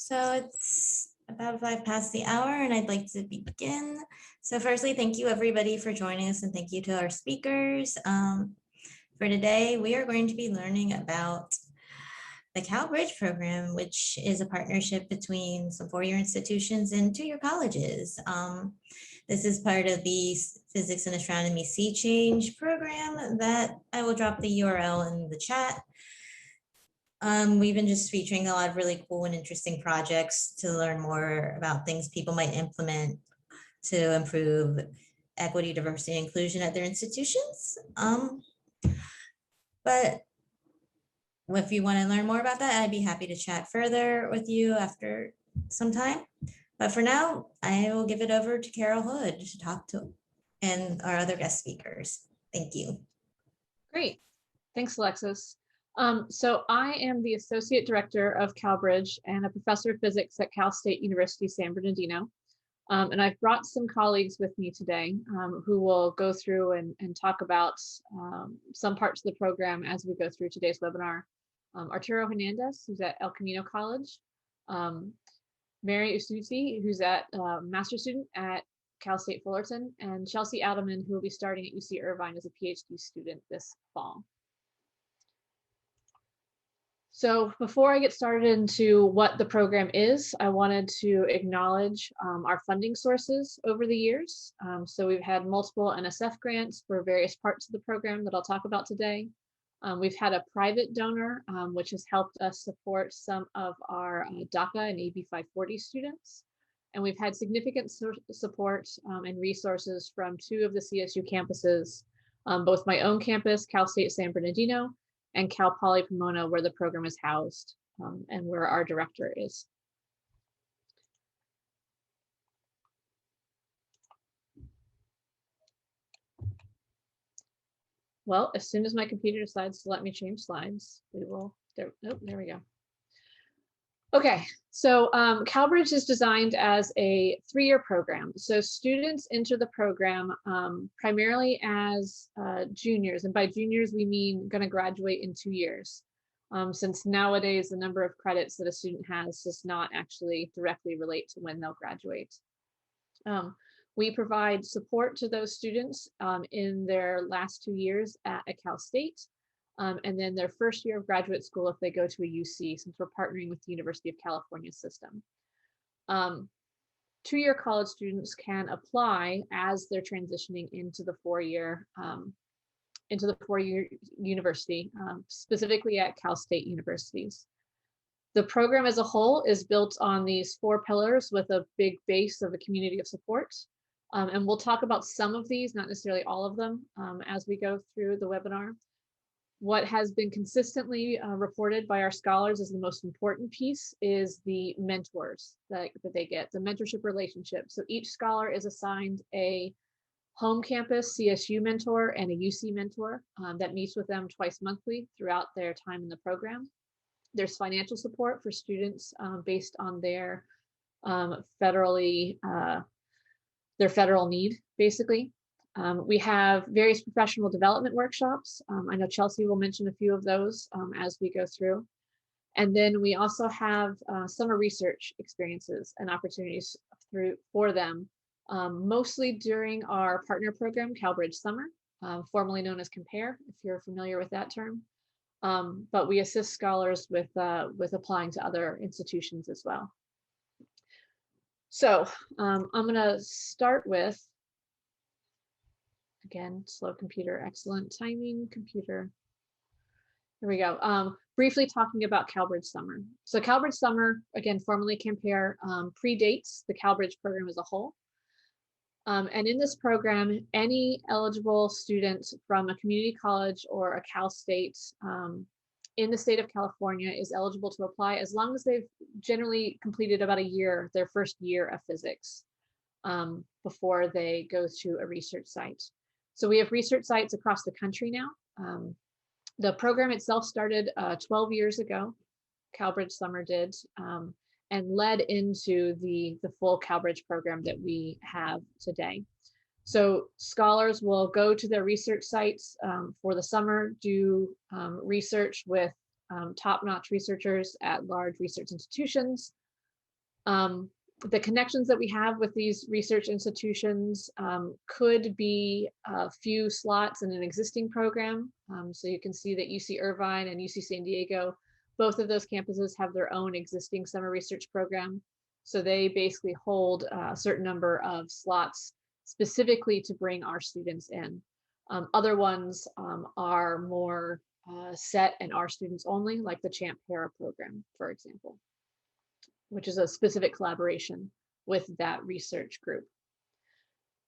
So it's about 5 past the hour and I'd like to begin. So firstly, thank you everybody for joining us and thank you to our speakers. For today, we are going to be learning about the Cal Bridge program, which is a partnership between some four-year institutions and two-year colleges. This is part of the Physics and Astronomy Sea Change program that I will drop the URL in the chat. We've been just featuring a lot of really cool and interesting projects to learn more about things people might implement to improve equity, diversity, and inclusion at their institutions. But if you want to learn more about that, I'd be happy to chat further with you after some time. But for now, I will give it over to Carol Hood to talk to and our other guest speakers. Thank you. Great. Thanks, Alexis. So I am the Associate Director of CalBridge and a Professor of Physics at Cal State University, San Bernardino. And I've brought some colleagues with me today who will go through and talk about some parts of the program as we go through today's webinar. Arturo Hernandez, who's at El Camino College. Mary Usufzy, who's a master's student at Cal State Fullerton, and Chelsea Adelman, who will be starting at UC Irvine as a PhD student this fall. So before I get started into what the program is, I wanted to acknowledge our funding sources over the years. So we've had multiple NSF grants for various parts of the program that I'll talk about today. We've had a private donor, which has helped us support some of our DACA and AB 540 students. And we've had significant support and resources from two of the CSU campuses, both my own campus, Cal State San Bernardino, and Cal Poly Pomona, where the program is housed and where our director is. Well, as soon as my computer decides to let me change slides, we will, there we go. Okay, so CalBridge is designed as a 3-year program. So students enter the program primarily as juniors, and by juniors we mean going to graduate in 2 years. Since nowadays the number of credits that a student has does not actually directly relate to when they'll graduate. We provide support to those students in their last 2 years at a Cal State. And then their first year of graduate school if they go to a UC, since we're partnering with the University of California system. 2-year college students can apply as they're transitioning into the 4-year university, specifically at Cal State universities. The program as a whole is built on these 4 pillars with a big base of a community of support. And we'll talk about some of these, not necessarily all of them, as we go through the webinar. What has been consistently reported by our scholars as the most important piece is the mentors that they get, the mentorship relationship. So each scholar is assigned a home campus CSU mentor and a UC mentor that meets with them twice monthly throughout their time in the program. There's financial support for students based on their federal need, basically. We have various professional development workshops. I know Chelsea will mention a few of those as we go through. And then we also have summer research experiences and opportunities for them, mostly during our partner program, CalBridge Summer, formerly known as Compare, if you're familiar with that term. But we assist scholars with applying to other institutions as well. So I'm gonna start with, again, slow computer, excellent timing, computer. Here we go. Briefly talking about CalBridge Summer. So CalBridge Summer, again, formerly Compare, predates the CalBridge program as a whole. And in this program, any eligible student from a community college or a Cal State in the state of California is eligible to apply as long as they've generally completed about a year, their first year of physics, before they go to a research site. So we have research sites across the country now. The program itself started 12 years ago, CalBridge Summer did, and led into the full CalBridge program that we have today. So scholars will go to their research sites for the summer, do research with top-notch researchers at large research institutions, The connections that we have with these research institutions could be a few slots in an existing program. So you can see that UC Irvine and UC San Diego, both of those campuses have their own existing summer research program. So they basically hold a certain number of slots specifically to bring our students in. Other ones are more set and are students only, like the Champ Para program, for example, which is a specific collaboration with that research group.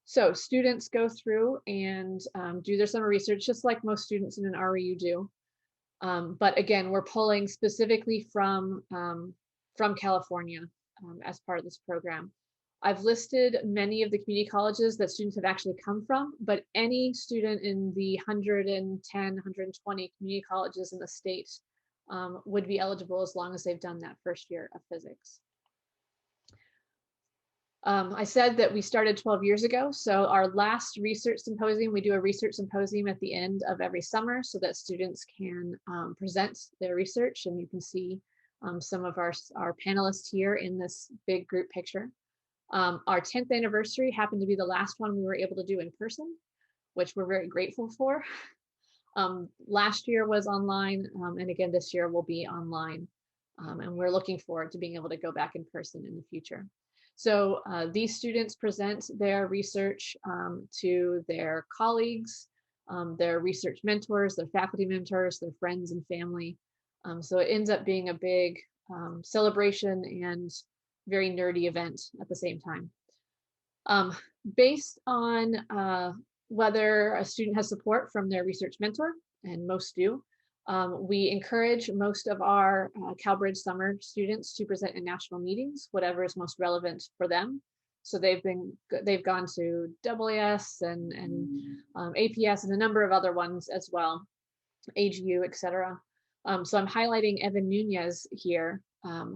So students go through and do their summer research just like most students in an REU do. But again, we're pulling specifically from California as part of this program. I've listed many of the community colleges that students have actually come from, but any student in the 110, 120 community colleges in the state would be eligible as long as they've done that first year of physics. I said that we started 12 years ago. So our last research symposium, we do a research symposium at the end of every summer so that students can present their research. And you can see some of our panelists here in this big group picture. Our 10th anniversary happened to be the last one we were able to do in person, which we're very grateful for. Last year was online, and again, this year will be online. And we're looking forward to being able to go back in person in the future. So these students present their research to their colleagues, their research mentors, their faculty mentors, their friends and family. So it ends up being a big celebration and very nerdy event at the same time. Based on whether a student has support from their research mentor, and most do, we encourage most of our CalBridge summer students to present in national meetings, whatever is most relevant for them. So they've gone to AAS and APS and a number of other ones as well, AGU, etc. So I'm highlighting Evan Nunez here,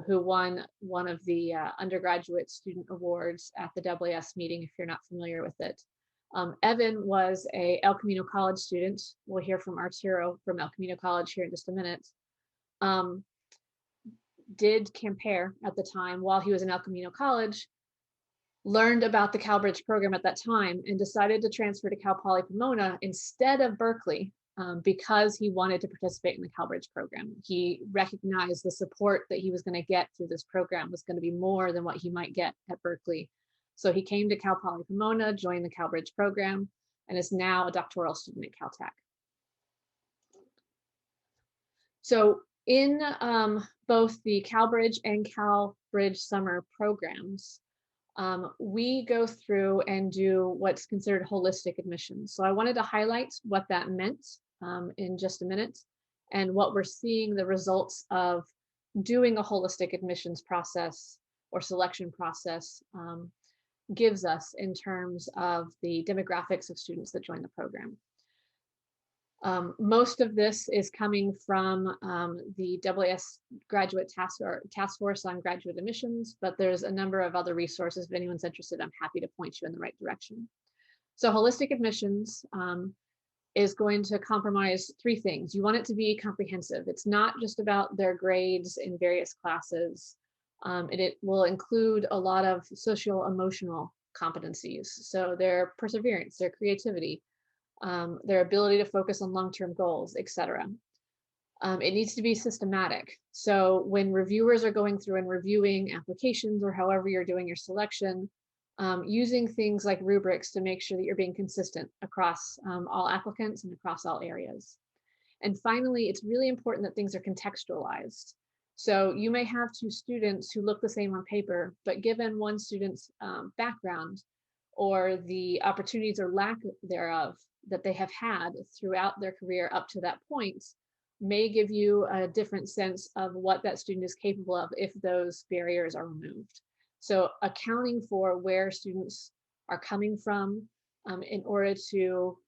who won one of the undergraduate student awards at the AAS meeting, if you're not familiar with it. Evan was a El Camino College student. We'll hear from Arturo from El Camino College here in just a minute. Did compare at the time while he was in El Camino College, learned about the CalBridge program at that time, and decided to transfer to Cal Poly Pomona instead of Berkeley because he wanted to participate in the CalBridge program. He recognized the support that he was going to get through this program was going to be more than what he might get at Berkeley. So he came to Cal Poly Pomona, joined the CalBridge program, and is now a doctoral student at Caltech. So in both the CalBridge and CalBridge summer programs, we go through and do what's considered holistic admissions. So I wanted to highlight what that meant in just a minute, and what we're seeing the results of doing a holistic admissions process or selection process gives us in terms of the demographics of students that join the program. Most of this is coming from the AAS Graduate Task Force on Graduate Admissions, but there's a number of other resources. If anyone's interested, I'm happy to point you in the right direction. So holistic admissions is going to compromise three things. You want it to be comprehensive. It's not just about their grades in various classes. It will include a lot of social emotional competencies. So their perseverance, their creativity, their ability to focus on long-term goals, etc. It needs to be systematic. So when reviewers are going through and reviewing applications or however you're doing your selection, using things like rubrics to make sure that you're being consistent across all applicants and across all areas. And finally, it's really important that things are contextualized. So you may have two students who look the same on paper, but given one student's background or the opportunities or lack thereof that they have had throughout their career up to that point, may give you a different sense of what that student is capable of if those barriers are removed. So accounting for where students are coming from in order to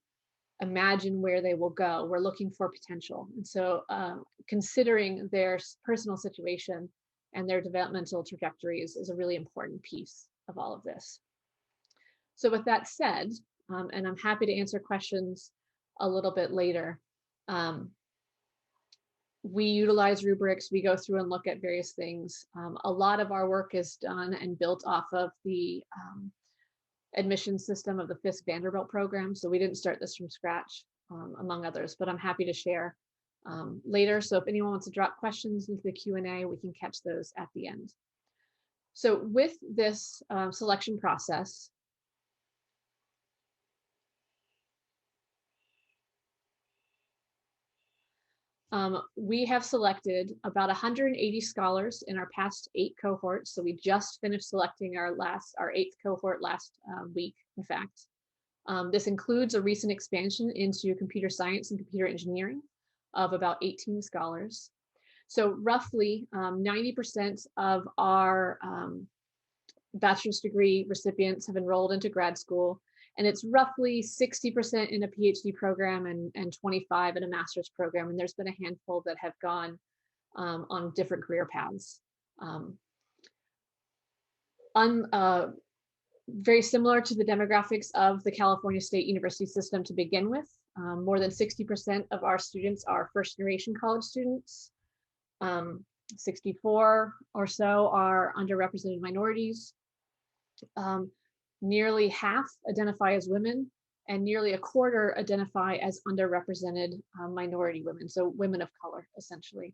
imagine where they will go. We're looking for potential. And so considering their personal situation and their developmental trajectories is a really important piece of all of this. So with that said, and I'm happy to answer questions a little bit later, we utilize rubrics, we go through and look at various things. A lot of our work is done and built off of the admission system of the Fisk Vanderbilt program. So we didn't start this from scratch, among others, but I'm happy to share later. So if anyone wants to drop questions into the Q&A, we can catch those at the end. So with this selection process, we have selected about 180 scholars in our past 8 cohorts. So we just finished selecting our 8th cohort last week, in fact. This includes a recent expansion into computer science and computer engineering of about 18 scholars. So roughly 90% of our bachelor's degree recipients have enrolled into grad school, and it's roughly 60% in a PhD program and 25 in a master's program. And there's been a handful that have gone on different career paths. Very similar to the demographics of the California State University system to begin with. More than 60% of our students are first generation college students. 64 or so are underrepresented minorities. Nearly half identify as women, and nearly a quarter identify as underrepresented minority women, so women of color, essentially.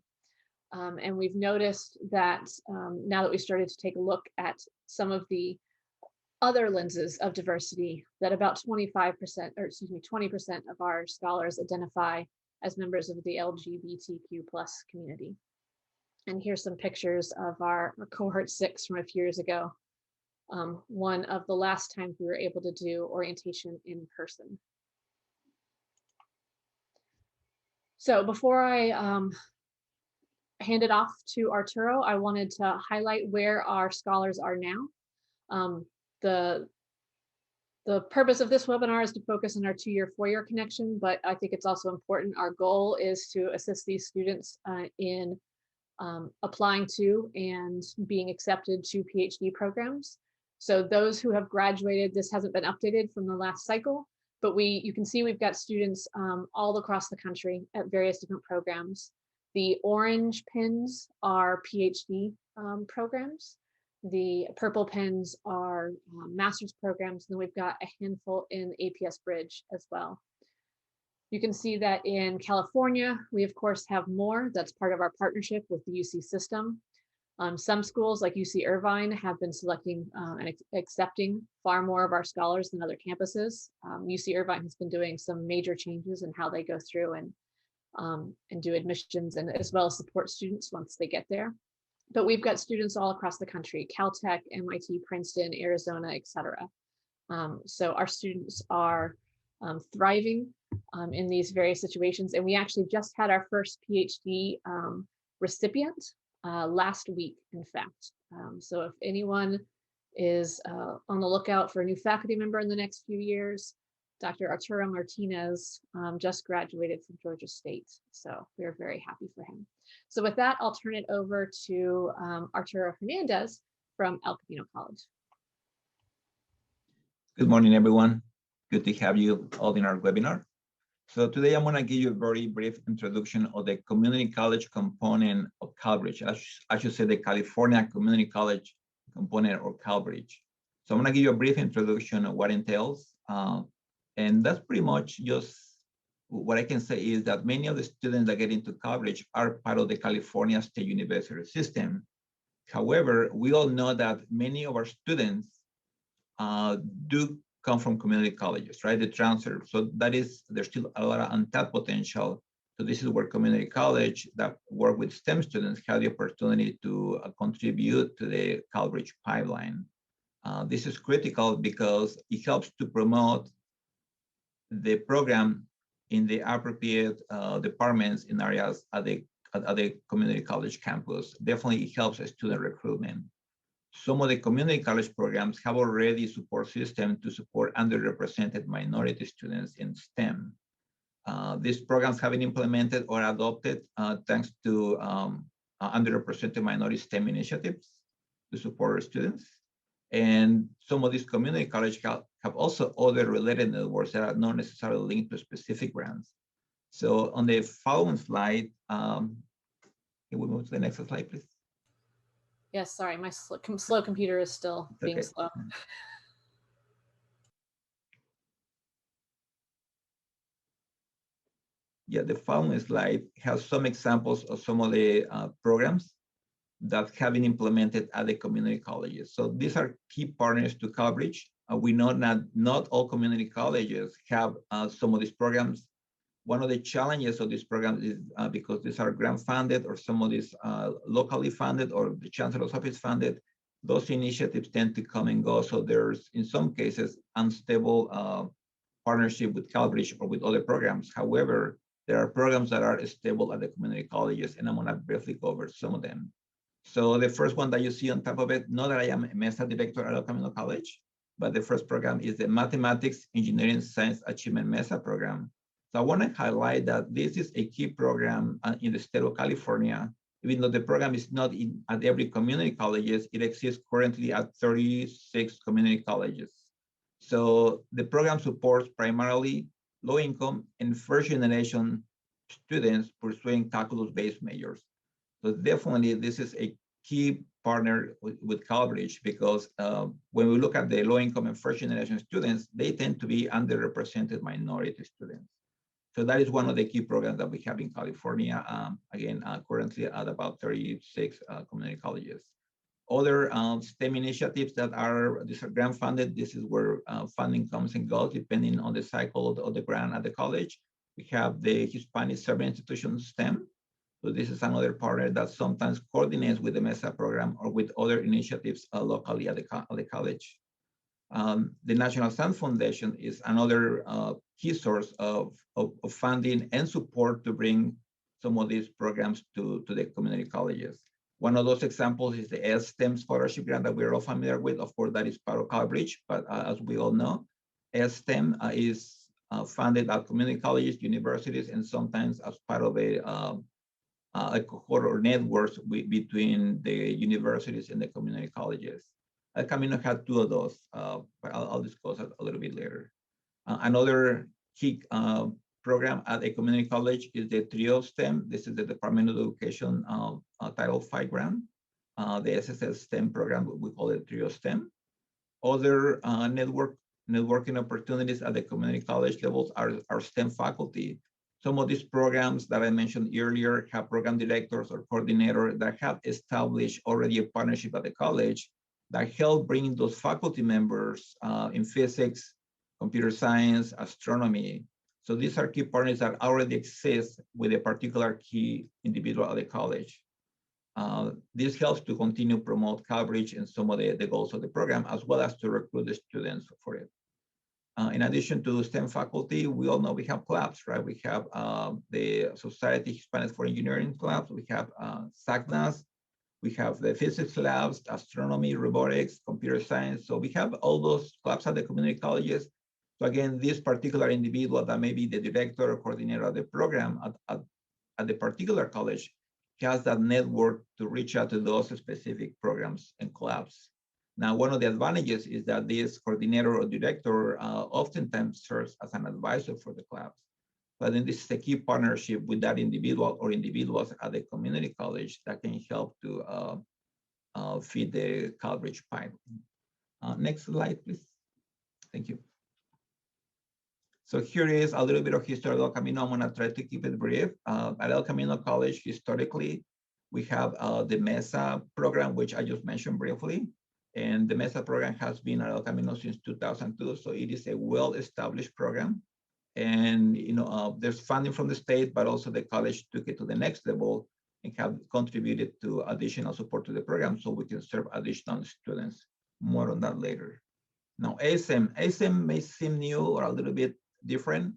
And we've noticed that now that we started to take a look at some of the other lenses of diversity, that about 20% of our scholars identify as members of the LGBTQ+ community. And here's some pictures of our cohort 6 from a few years ago. One of the last times we were able to do orientation in person. So before I hand it off to Arturo, I wanted to highlight where our scholars are now. The purpose of this webinar is to focus on our 2-year, 4-year connection, but I think it's also important. Our goal is to assist these students in applying to and being accepted to PhD programs. So those who have graduated, this hasn't been updated from the last cycle, but you can see we've got students all across the country at various different programs. The orange pins are PhD programs. The purple pins are master's programs, and then we've got a handful in APS Bridge as well. You can see that in California, we of course have more. That's part of our partnership with the UC system. Some schools like UC Irvine have been selecting and accepting far more of our scholars than other campuses. UC Irvine has been doing some major changes in how they go through and do admissions, and as well as support students once they get there. But we've got students all across the country: Caltech, MIT, Princeton, Arizona, etc. So our students are thriving in these various situations. And we actually just had our first PhD recipient last week, in fact. So if anyone is on the lookout for a new faculty member in the next few years, Dr. Arturo Martinez just graduated from Georgia State. So we're very happy for him. So with that, I'll turn it over to Arturo Hernandez from El Camino College. Good morning, everyone. Good to have you all in our webinar. So today I'm going to give you a very brief introduction of the community college component of CalBridge. I should say the California Community College component or CalBridge. So I'm going to give you a brief introduction of what it entails. And that's pretty much just what I can say is that many of the students that get into CalBridge are part of the California State University system. However, we all know that many of our students do come from community colleges, right? The transfer. So there's still a lot of untapped potential. So this is where community college that work with STEM students have the opportunity to contribute to the CalBridge pipeline. This is critical because it helps to promote the program in the appropriate departments in areas at the community college campus. Definitely it helps student recruitment. Some of the community college programs have already support system to support underrepresented minority students in STEM. These programs have been implemented or adopted thanks to underrepresented minority STEM initiatives to support our students. And some of these community colleges have also other related networks that are not necessarily linked to specific grants. So on the following slide, Can we move to the next slide, please? Yes, sorry, my slow computer is still being Okay. slow. Yeah, the following slide has some examples of some of the programs that have been implemented at the community colleges. So these are key partners to coverage. We know that not all community colleges have some of these programs. One of the challenges of this program is because these are grant funded or some of these locally funded or the chancellor's office funded, those initiatives tend to come and go. So there's, in some cases, unstable partnership with Calbridge or with other programs. However, there are programs that are stable at the community colleges, and I'm gonna briefly go over some of them. So the first one that you see on top of it, not that I am a Mesa director at El Camino College, but the first program is the Mathematics, Engineering, Science Achievement Mesa program. So I want to highlight that this is a key program in the state of California. Even though the program is not at every community colleges, it exists currently at 36 community colleges. So the program supports primarily low-income and first-generation students pursuing calculus-based majors. So definitely, this is a key partner with Calbridge because when we look at the low-income and first-generation students, they tend to be underrepresented minority students. So that is one of the key programs that we have in California, again, currently at about 36 community colleges. Other STEM initiatives that are, these are grant funded. This is where funding comes and goes depending on the cycle of the grant at the college. We have the Hispanic Serving Institution STEM. So this is another partner that sometimes coordinates with the Mesa program or with other initiatives locally at the college. The National Science Foundation is another key source of funding and support to bring some of these programs to the community colleges. One of those examples is the Nsf Stem Scholarship Grant that we're all familiar with. Of course, that is part of Calbridge, but as we all know, Nsf Stem is funded at community colleges, universities, and sometimes as part of a cohort or networks between the universities and the community colleges. Camino had two of those, but I'll discuss it a little bit later. Another key program at a community college is the TRIO STEM. This is the Department of Education Title V grant. The SSS STEM program, we call it TRIO STEM. Other networking opportunities at the community college levels are STEM faculty. Some of these programs that I mentioned earlier have program directors or coordinators that have established already a partnership at the college that help bring those faculty members in physics, computer science, astronomy. So these are key partners that already exist with a particular key individual at the college. This helps to continue promote coverage and some of the goals of the program, as well as to recruit the students for it. In addition to STEM faculty, we all know we have clubs, right? We have the Society Hispanic for Engineering clubs, we have SACNAS, we have the physics labs, astronomy, robotics, computer science. So we have all those clubs at the community colleges. So again, this particular individual that may be the director or coordinator of the program at the particular college has that network to reach out to those specific programs and clubs. Now, one of the advantages is that this coordinator or director oftentimes serves as an advisor for the clubs. But then this is a key partnership with that individual or individuals at the community college that can help to feed the coverage pipe. Next slide, please. Thank you. So here is a little bit of history of El Camino. I'm gonna try to keep it brief. At El Camino College, historically, we have the Mesa program, which I just mentioned briefly. And the Mesa program has been at El Camino since 2002. So it is a well-established program. And there's funding from the state, but also the college took it to the next level and have contributed to additional support to the program so we can serve additional students. More on that later. Now, ASEM may seem new or a little bit different,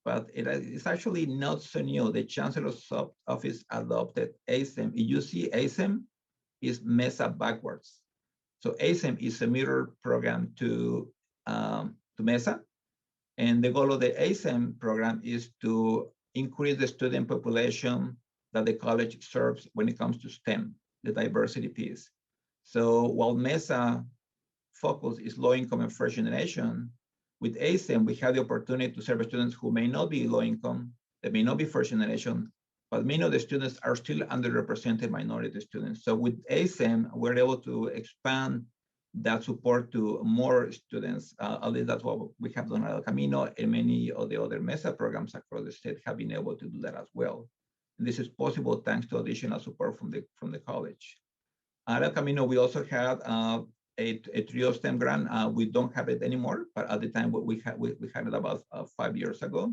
but it's actually not so new. The Chancellor's Office adopted ASEM. If you see ASEM, is Mesa backwards. So ASEM is a mirror program to Mesa. And the goal of the ASEM program is to increase the student population that the college serves when it comes to STEM, the diversity piece. So while Mesa focus is low income and first generation, with ASEM, we have the opportunity to serve students who may not be low income, that may not be first generation, but many of the students are still underrepresented minority students. So with ASEM, we're able to expand that support to more students. At least that's what we have done at El Camino, and many of the other Mesa programs across the state have been able to do that as well. And this is possible thanks to additional support from the college. At El Camino, we also had a trio STEM grant. We don't have it anymore, but at the time we had it about 5 years ago.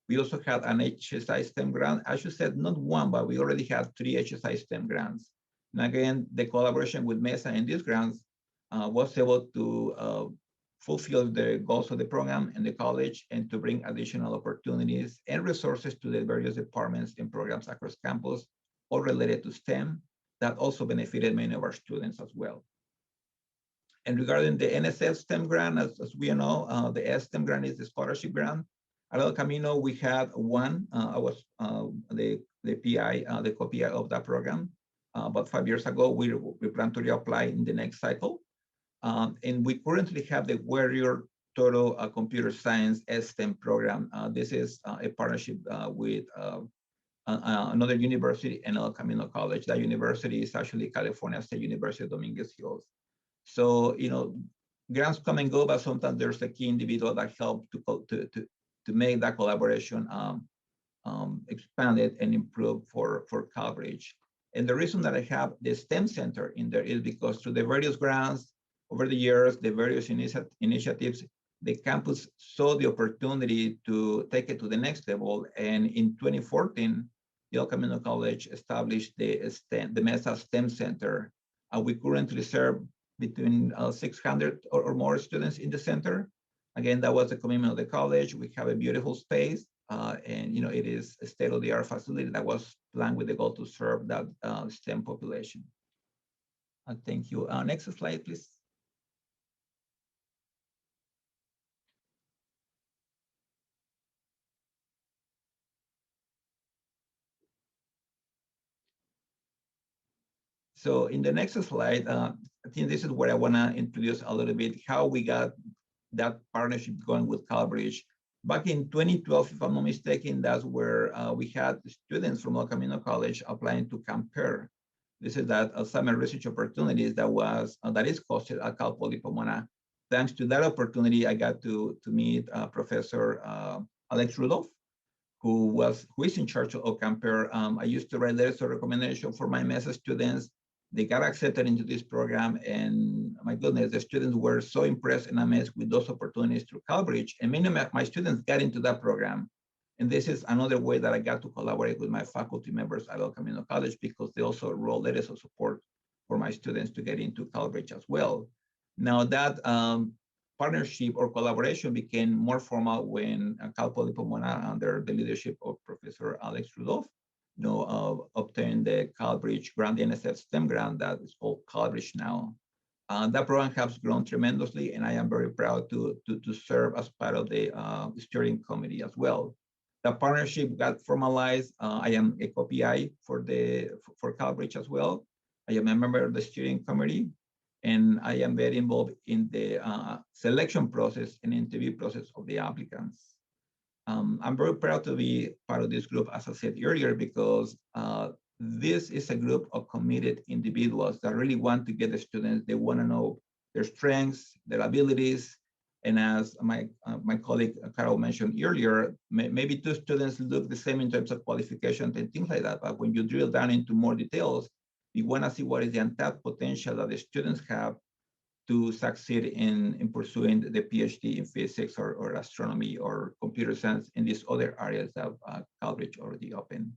We also had an HSI STEM grant. I should say not one, but we already had 3 HSI STEM grants. And again, the collaboration with Mesa and these grants was able to fulfill the goals of the program and the college, and to bring additional opportunities and resources to the various departments and programs across campus, all related to STEM, that also benefited many of our students as well. And regarding the Nsf Stem Grant, as we know, the STEM grant is the scholarship grant. At El Camino, we had one. I was the PI, the co-PI of that program. About 5 years ago, we plan to reapply in the next cycle. And we currently have the Warrior Total Computer Science STEM program. This is a partnership with another university and El Camino College. That university is actually California State University, Dominguez Hills. So, you know, grants come and go, but sometimes there's a key individual that helped to make that collaboration expanded and improved for coverage. And the reason that I have the STEM Center in there is because through the various grants over the years, the various initiatives, the campus saw the opportunity to take it to the next level. And in 2014, the El Camino College established the Mesa STEM Center. We currently serve between 600 or more students in the center. Again, that was the commitment of the college. We have a beautiful space, and you know, it is a state-of-the-art facility that was planned with the goal to serve that STEM population. Thank you. Next slide, please. So in the next slide, I think this is where I want to introduce a little bit how we got that partnership going with Calbridge. Back in 2012, if I'm not mistaken, that's where we had students from El Camino College applying to Camper. This is that summer research opportunities that is hosted at Cal Poly Pomona. Thanks to that opportunity, I got to meet Professor Alex Rudolph, who is in charge of Camper. I used to write letters of recommendation for my Mesa students. They got accepted into this program, and my goodness, the students were so impressed and amazed with those opportunities through Calbridge. And many of my students got into that program. And this is another way that I got to collaborate with my faculty members at El Camino College, because they also wrote letters of support for my students to get into Calbridge as well. Now that partnership or collaboration became more formal when Cal Poly Pomona, under the leadership of Professor Alex Rudolph, obtained the Calbridge grant, the Nsf Stem Grant, that is called Calbridge now. That program has grown tremendously, and I am very proud to serve as part of the steering committee as well. The partnership got formalized. I am a co-PI for Calbridge as well. I am a member of the steering committee, and I am very involved in the selection process and interview process of the applicants. I'm very proud to be part of this group, as I said earlier, because this is a group of committed individuals that really want to get the students. They want to know their strengths, their abilities. And as my colleague Carol mentioned earlier, maybe two students look the same in terms of qualifications and things like that. But when you drill down into more details, you want to see what is the untapped potential that the students have to succeed in pursuing the PhD in physics or astronomy or computer science in these other areas that Calbridge already opened.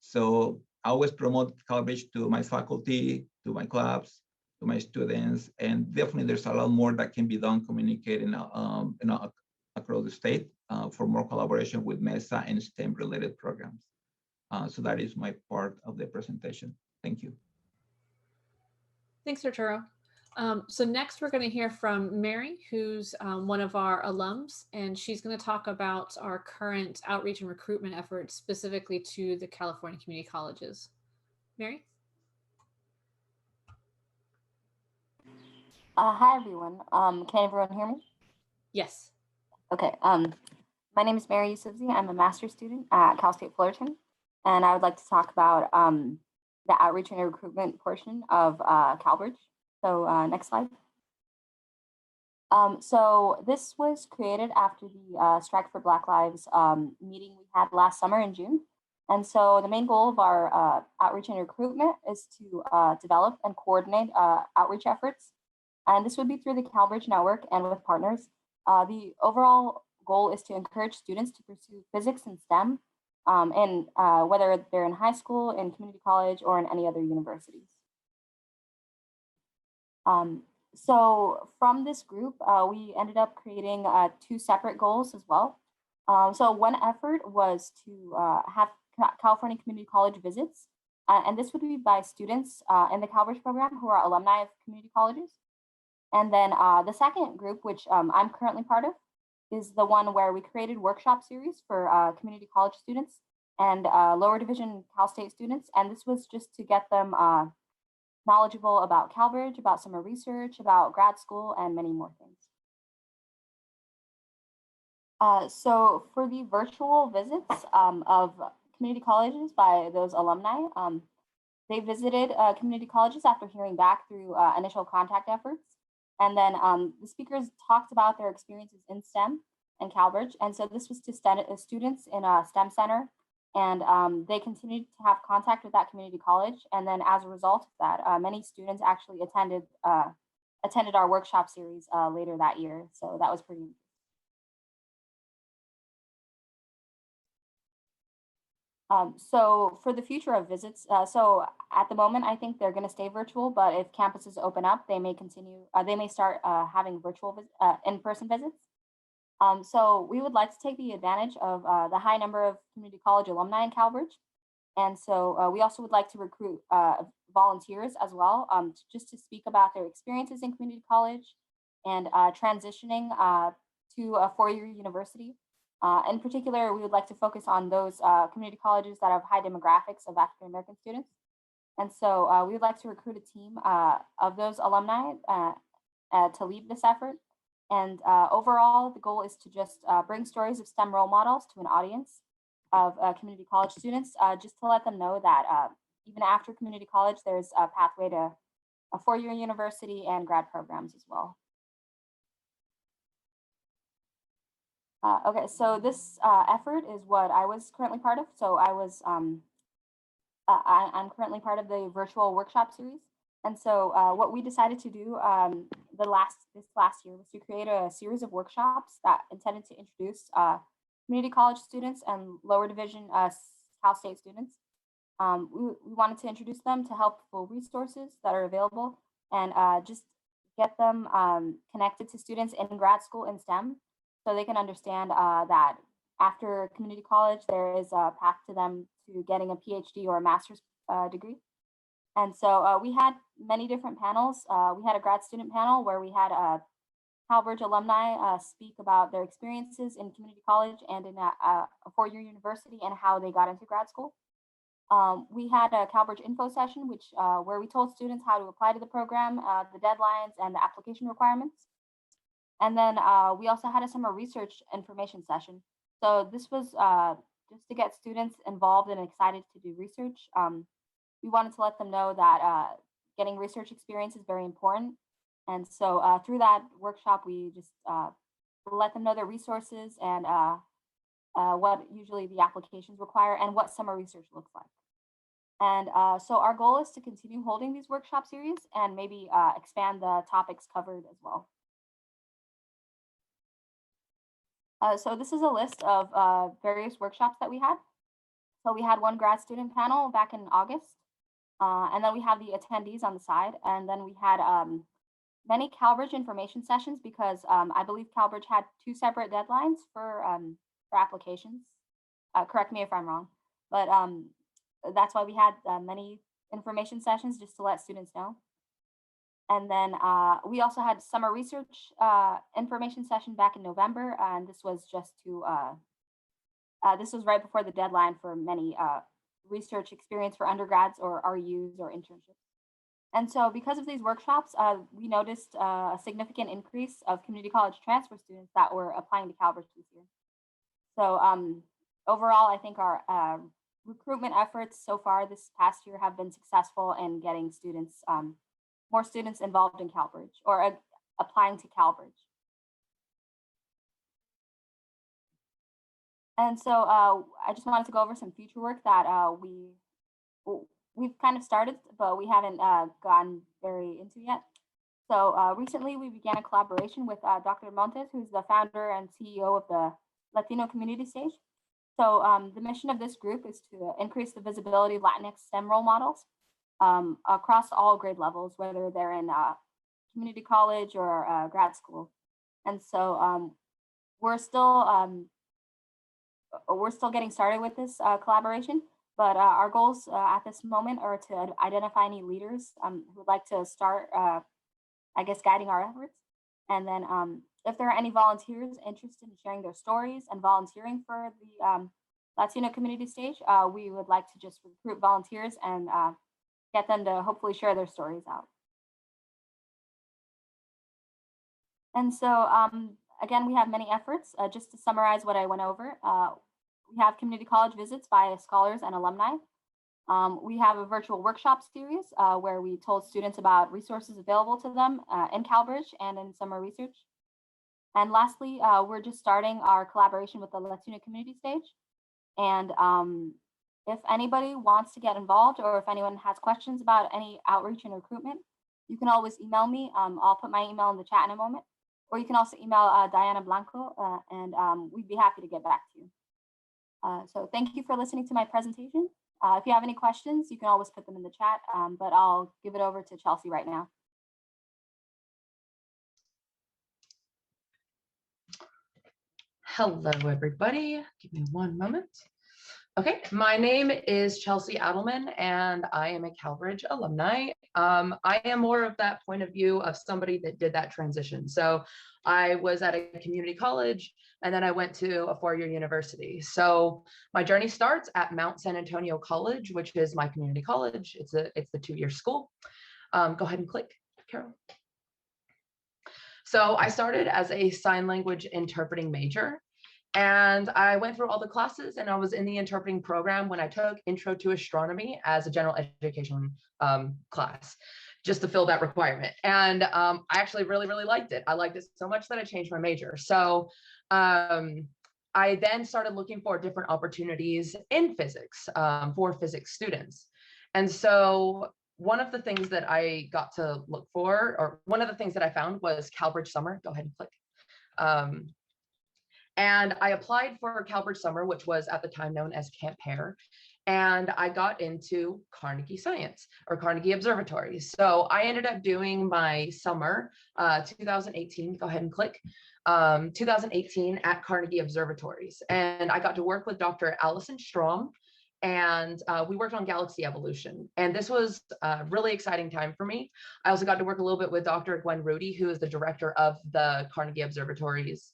So I always promote Calbridge to my faculty, to my clubs, to my students, and definitely there's a lot more that can be done communicating across the state for more collaboration with Mesa and STEM related programs. So that is my part of the presentation. Thank you. Thanks, Arturo. So next we're going to hear from Mary, who's one of our alums, and she's going to talk about our current outreach and recruitment efforts specifically to the California community colleges. Mary? Hi, everyone. Can everyone hear me? Yes. Okay. My name is Mary Usufzy. I'm a master's student at Cal State Fullerton. and I would like to talk about the outreach and recruitment portion of CalBridge. So next slide. So this was created after the Strike for Black Lives meeting we had last summer in June. And so the main goal of our outreach and recruitment is to develop and coordinate outreach efforts. And this would be through the CalBridge network and with partners. The overall goal is to encourage students to pursue physics and STEM, and whether they're in high school, in community college, or in any other universities. So from this group, we ended up creating 2 separate goals as well. So one effort was to have California community college visits, and this would be by students in the CalBridge program who are alumni of community colleges. And then the second group, which I'm currently part of, is the one where we created workshop series for community college students and lower division Cal State students. And this was just to get them knowledgeable about CalBridge, about summer research, about grad school, and many more things. So for the virtual visits of community colleges by those alumni, they visited community colleges after hearing back through initial contact efforts. And then the speakers talked about their experiences in STEM and CalBridge. And so this was to students in a STEM center, and they continued to have contact with that community college. And then as a result of that, many students actually attended our workshop series later that year. So that was pretty interesting. So for the future of visits, so at the moment, I think they're going to stay virtual, but if campuses open up, they may continue, they may start having virtual in-person visits. So we would like to take the advantage of the high number of community college alumni in CalBridge. And so we also would like to recruit volunteers as well, just to speak about their experiences in community college and transitioning to a 4-year university. In particular, we would like to focus on those community colleges that have high demographics of African-American students. And so we would like to recruit a team of those alumni to lead this effort. And overall, the goal is to just bring stories of STEM role models to an audience of community college students, just to let them know that even after community college, there's a pathway to a 4-year university and grad programs as well. Okay, so this effort is what I was currently part of. So I was, I'm currently part of the virtual workshop series. And so what we decided to do this last year was to create a series of workshops that intended to introduce community college students and lower division Cal State students. We wanted to introduce them to helpful resources that are available and just get them connected to students in grad school in STEM, so they can understand that after community college, there is a path to them to getting a PhD or a master's degree. And so we had many different panels. We had a grad student panel where we had CalBridge alumni speak about their experiences in community college and in a 4-year university and how they got into grad school. We had a CalBridge info session, where we told students how to apply to the program, the deadlines, and the application requirements. And then we also had a summer research information session. So this was just to get students involved and excited to do research. We wanted to let them know that getting research experience is very important. And so through that workshop, we just let them know their resources and what usually the applications require and what summer research looks like. And so our goal is to continue holding these workshop series and maybe expand the topics covered as well. So this is a list of various workshops that we had. So we had one grad student panel back in August, and then we have the attendees on the side. And then we had many CalBridge information sessions because I believe CalBridge had 2 separate deadlines for applications. Correct me if I'm wrong, but that's why we had many information sessions just to let students know. And then we also had summer research information session back in November, and this was just to, this was right before the deadline for many research experience for undergrads or RUs or internships. And so because of these workshops, we noticed a significant increase of community college transfer students that were applying to CalBridge this year. So overall, I think our recruitment efforts so far this past year have been successful in getting students, more students involved in CalBridge or applying to CalBridge. And so I just wanted to go over some future work that we've kind of started, but we haven't gotten very into yet. So recently we began a collaboration with Dr. Montes, who's the founder and CEO of the Latino Community Stage. So the mission of this group is to increase the visibility of Latinx STEM role models across all grade levels, whether they're in community college or grad school. And so we're still getting started with this collaboration, but our goals at this moment are to identify any leaders who would like to start, I guess, guiding our efforts. And then if there are any volunteers interested in sharing their stories and volunteering for the Latino community stage, we would like to just recruit volunteers and get them to hopefully share their stories out. And so again, we have many efforts. Just to summarize what I went over, we have community college visits by scholars and alumni. We have a virtual workshop series where we told students about resources available to them in CalBridge and in summer research. And lastly, we're just starting our collaboration with the Latino community stage. And if anybody wants to get involved or if anyone has questions about any outreach and recruitment, you can always email me. I'll put my email in the chat in a moment. Or you can also email Diana Blanco and we'd be happy to get back to you. So thank you for listening to my presentation. If you have any questions, you can always put them in the chat, but I'll give it over to Chelsea right now. Hello, everybody. Give me one moment. Okay, my name is Chelsea Adelman, and I am a CalBridge alumni. I am more of that point of view of somebody that did that transition. So I was at a community college, and then I went to a four-year university. So my journey starts at Mount San Antonio College, which is my community college. It's the two-year school. Go ahead and click, Carol. So I started as a sign language interpreting major. And I went through all the classes, and I was in the interpreting program when I took Intro to Astronomy as a general education class, just to fill that requirement. And I actually really, really liked it. I liked it so much that I changed my major. So I then started looking for different opportunities in physics for physics students. And so one of the things that I got to look for, or one of the things that I found was CalBridge Summer. Go ahead and click. And I applied for CalBridge Summer, which was at the time known as Camp Hare. And I got into Carnegie Science or Carnegie Observatory. So I ended up doing my summer 2018, go ahead and click, 2018 at Carnegie Observatories. And I got to work with Dr. Allison Strom, and we worked on galaxy evolution. And this was a really exciting time for me. I also got to work a little bit with Dr. Gwen Rudy, who is the director of the Carnegie Observatories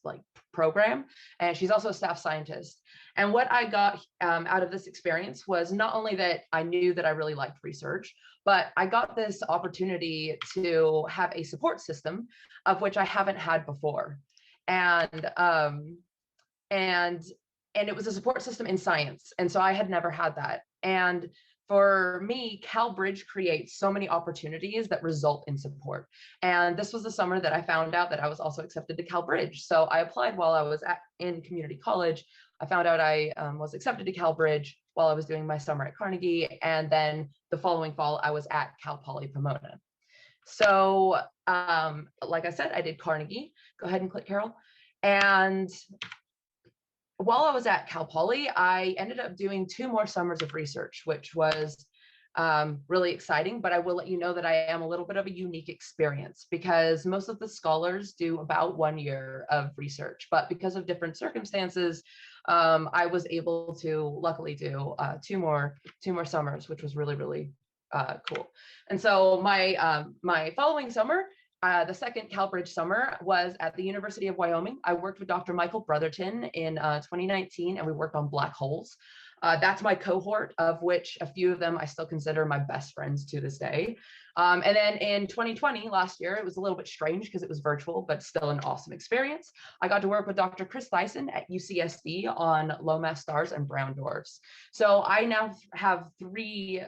program. And she's also a staff scientist. And what I got out of this experience was not only that I knew that I really liked research, but I got this opportunity to have a support system of which I haven't had before. And it was a support system in science. And so I had never had that. And for me, CalBridge creates so many opportunities that result in support. And this was the summer that I found out that I was also accepted to CalBridge. So I applied while I was in community college. I found out I was accepted to CalBridge while I was doing my summer at Carnegie. And then the following fall, I was at Cal Poly Pomona. So like I said, I did Carnegie. Go ahead and click, Carol. And while I was at Cal Poly, I ended up doing 2 more summers of research, which was really exciting. But I will let you know that I am a little bit of a unique experience because most of the scholars do about 1 year of research. But because of different circumstances, I was able to luckily do 2 more summers, which was really, really cool. And so my following summer, the second CalBridge summer was at the University of Wyoming. I worked with Dr. Michael Brotherton in 2019, and we worked on black holes. That's my cohort, of which a few of them I still consider my best friends to this day. And then in 2020, last year, it was a little bit strange because it was virtual, but still an awesome experience. I got to work with Dr. Chris Thyssen at UCSD on low mass stars and brown dwarfs. So I now have three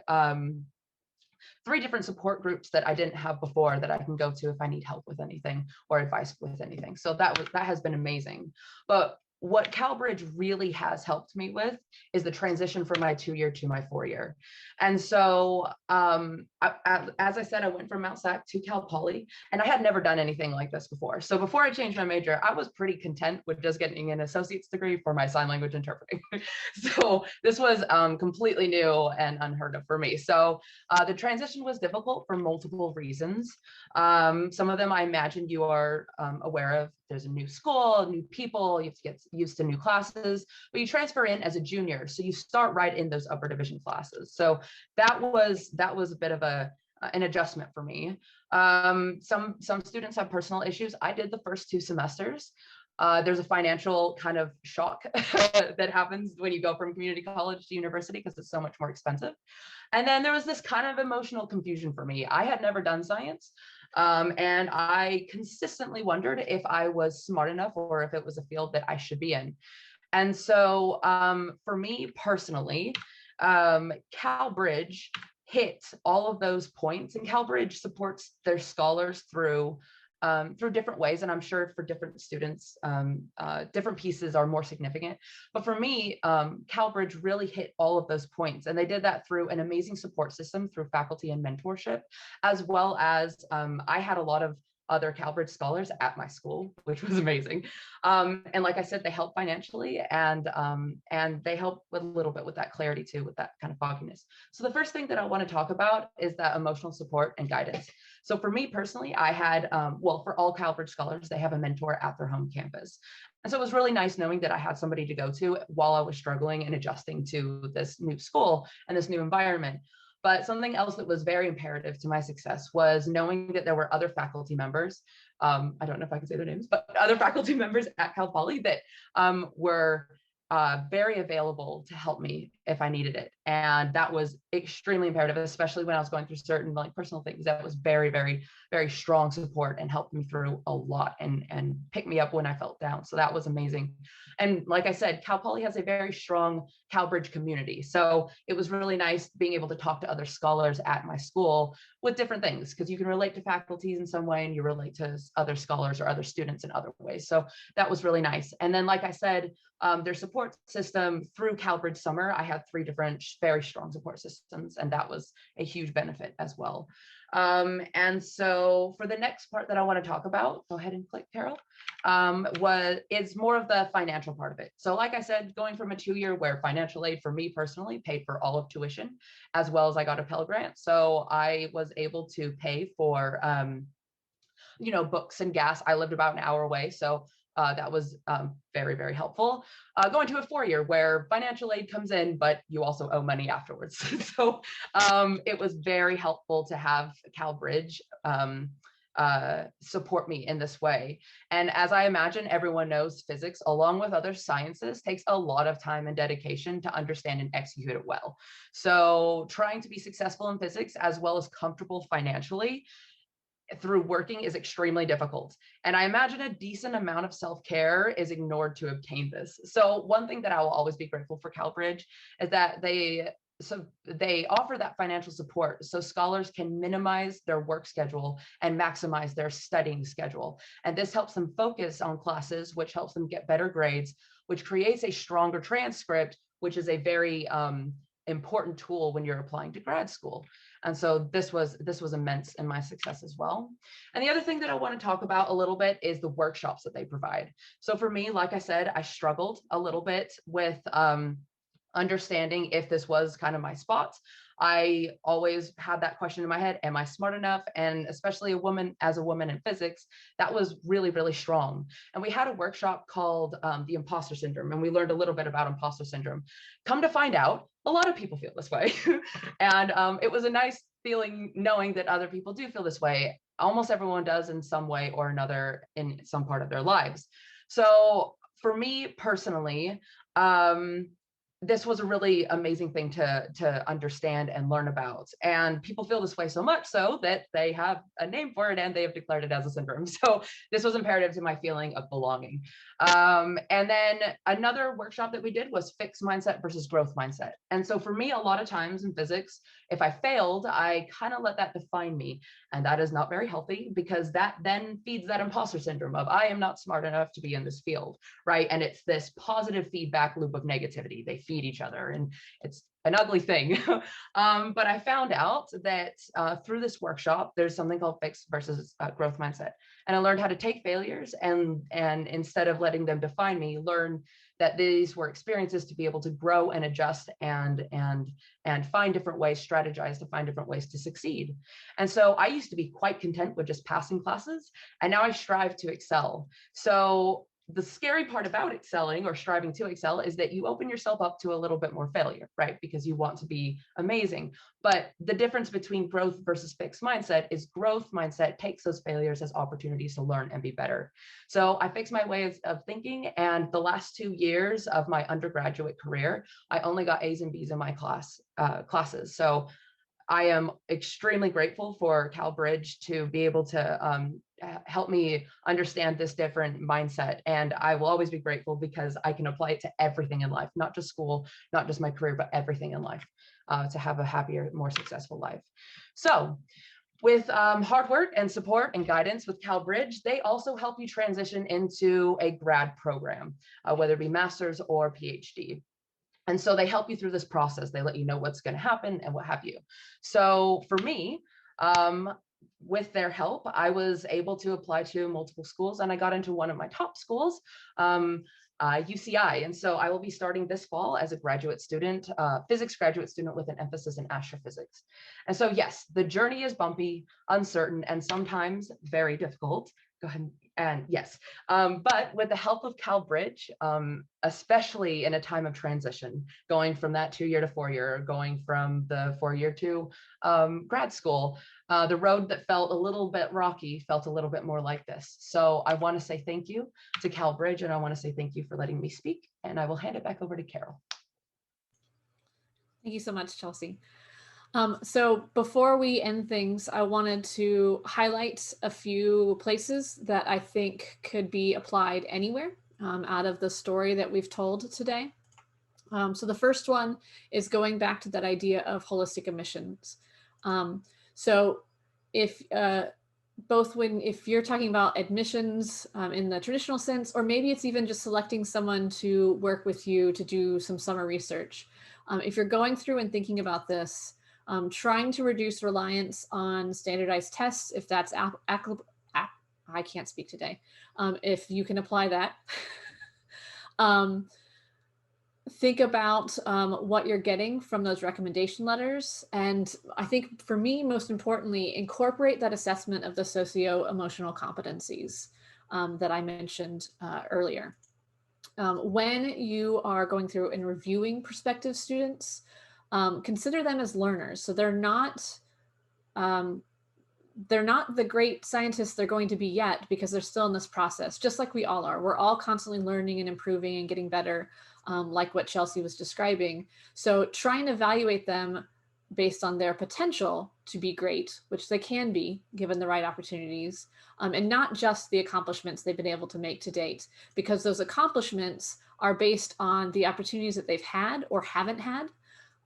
different support groups that I didn't have before that I can go to if I need help with anything or advice with anything. So that has been amazing. But what CalBridge really has helped me with is the transition from my 2-year to my 4-year. And so, as I said, I went from Mount SAC to Cal Poly, and I had never done anything like this before. So before I changed my major, I was pretty content with just getting an associate's degree for my sign language interpreting. So this was completely new and unheard of for me. So the transition was difficult for multiple reasons. Some of them I imagine you are aware of. There's a new school, new people, you have to get used to new classes, but you transfer in as a junior. So you start right in those upper division classes. So that was a bit of an adjustment for me. Some students have personal issues. I did the first 2 semesters. There's a financial kind of shock that happens when you go from community college to university because it's so much more expensive. And then there was this kind of emotional confusion for me. I had never done science. And I consistently wondered if I was smart enough or if it was a field that I should be in. And so for me personally, CalBridge hit all of those points, and CalBridge supports their scholars through different ways. And I'm sure for different students, different pieces are more significant. But for me, CalBridge really hit all of those points. And they did that through an amazing support system through faculty and mentorship, as well as I had a lot of other CalBridge scholars at my school, which was amazing. And like I said, they help financially and they help with a little bit with that clarity too, with that kind of fogginess. So the first thing that I want to talk about is that emotional support and guidance. So for me personally, I had, well, for all CalBridge scholars, they have a mentor at their home campus. And so it was really nice knowing that I had somebody to go to while I was struggling and adjusting to this new school and this new environment. But something else that was very imperative to my success was knowing that there were other faculty members. I don't know if I can say their names, but other faculty members at Cal Poly that were very available to help me if I needed it. And that was extremely imperative, especially when I was going through certain like personal things. That was very, very, very strong support and helped me through a lot and picked me up when I felt down. So that was amazing. And like I said, Cal Poly has a very strong CalBridge community. So it was really nice being able to talk to other scholars at my school with different things, because you can relate to faculties in some way and you relate to other scholars or other students in other ways. So that was really nice. And then, like I said, their support system through CalBridge Summer, I had 3 different very strong support systems, and that was a huge benefit as well. And so for the next part that I want to talk about, go ahead and click, Carol, is more of the financial part of it. So like I said, going from a 2-year where financial aid for me personally paid for all of tuition, as well as I got a Pell Grant. So I was able to pay for, books and gas. I lived about an hour away. So that was very, very helpful. Going to a 4-year where financial aid comes in, but you also owe money afterwards. So it was very helpful to have CalBridge support me in this way. And as I imagine everyone knows, physics, along with other sciences, takes a lot of time and dedication to understand and execute it well. So trying to be successful in physics as well as comfortable financially through working is extremely difficult. And I imagine a decent amount of self-care is ignored to obtain this. So one thing that I will always be grateful for CalBridge is that they offer that financial support so scholars can minimize their work schedule and maximize their studying schedule. And this helps them focus on classes, which helps them get better grades, which creates a stronger transcript, which is a very important tool when you're applying to grad school. And so this was immense in my success as well. And the other thing that I want to talk about a little bit is the workshops that they provide. So for me, like I said, I struggled a little bit with understanding if this was kind of my spot. I always had that question in my head, am I smart enough? And especially as a woman in physics, that was really, really strong. And we had a workshop called the Imposter Syndrome, and we learned a little bit about Imposter Syndrome. Come to find out, a lot of people feel this way. And it was a nice feeling knowing that other people do feel this way. Almost everyone does in some way or another in some part of their lives. So for me personally, this was a really amazing thing to understand and learn about. And people feel this way so much so that they have a name for it and they have declared it as a syndrome. So this was imperative to my feeling of belonging. And then another workshop that we did was fixed mindset versus growth mindset. And so for me, a lot of times in physics, if I failed, I kind of let that define me. And that is not very healthy, because that then feeds that imposter syndrome of I am not smart enough to be in this field, right? And it's this positive feedback loop of negativity. They feed each other, and it's an ugly thing. But I found out that through this workshop, there's something called fixed versus growth mindset. And I learned how to take failures and instead of letting them define me, learn that these were experiences to be able to grow and adjust and find different ways, strategize to find different ways to succeed. And so I used to be quite content with just passing classes, and now I strive to excel. So the scary part about excelling or striving to excel is that you open yourself up to a little bit more failure, right? Because you want to be amazing. But the difference between growth versus fixed mindset is growth mindset takes those failures as opportunities to learn and be better. So I fixed my ways of thinking, and the last 2 years of my undergraduate career, I only got A's and B's in my classes. So I am extremely grateful for CalBridge to be able to help me understand this different mindset. And I will always be grateful because I can apply it to everything in life, not just school, not just my career, but everything in life to have a happier, more successful life. So with hard work and support and guidance with CalBridge, they also help you transition into a grad program, whether it be master's or PhD. And so they help you through this process. They let you know what's going to happen and what have you. So for me, with their help, I was able to apply to multiple schools, and I got into one of my top schools, UCI. And so I will be starting this fall as a graduate student, physics graduate student with an emphasis in astrophysics. And so yes, the journey is bumpy, uncertain, and sometimes very difficult. Go ahead. And yes, but with the help of CalBridge, especially in a time of transition, going from that 2-year to 4-year, going from the 4-year to grad school, the road that felt a little bit rocky felt a little bit more like this. So I want to say thank you to CalBridge, and I want to say thank you for letting me speak, and I will hand it back over to Carol. Thank you so much, Chelsea. So before we end things, I wanted to highlight a few places that I think could be applied anywhere out of the story that we've told today. So the first one is going back to that idea of holistic admissions. So if you're talking about admissions in the traditional sense, or maybe it's even just selecting someone to work with you to do some summer research. If you're going through and thinking about this, trying to reduce reliance on standardized tests, if that's I can't speak today, if you can apply that. Think about what you're getting from those recommendation letters. And I think for me, most importantly, incorporate that assessment of the socio-emotional competencies that I mentioned earlier. When you are going through and reviewing prospective students, consider them as learners. So they're not the great scientists they're going to be yet, because they're still in this process, just like we all are. We're all constantly learning and improving and getting better, like what Chelsea was describing. So try and evaluate them based on their potential to be great, which they can be given the right opportunities, and not just the accomplishments they've been able to make to date, because those accomplishments are based on the opportunities that they've had or haven't had.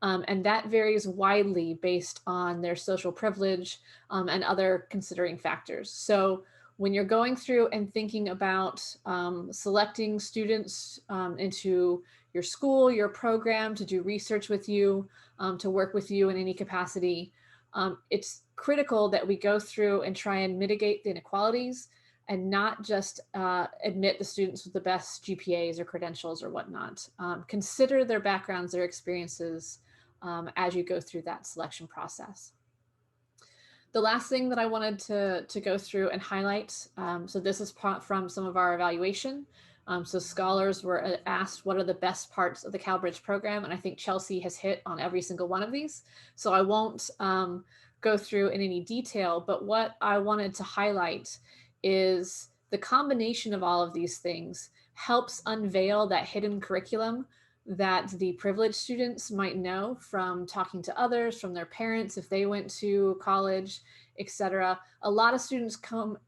And that varies widely based on their social privilege and other considering factors. So when you're going through and thinking about selecting students into your school, your program, to do research with you, to work with you in any capacity, it's critical that we go through and try and mitigate the inequalities and not just admit the students with the best GPAs or credentials or whatnot. Consider their backgrounds, their experiences, as you go through that selection process. The last thing that I wanted to go through and highlight, so this is from some of our evaluation. So scholars were asked what are the best parts of the CalBridge program, and I think Chelsea has hit on every single one of these. So I won't go through in any detail, but what I wanted to highlight is the combination of all of these things helps unveil that hidden curriculum that the privileged students might know from talking to others, from their parents, if they went to college, etc. A lot of students come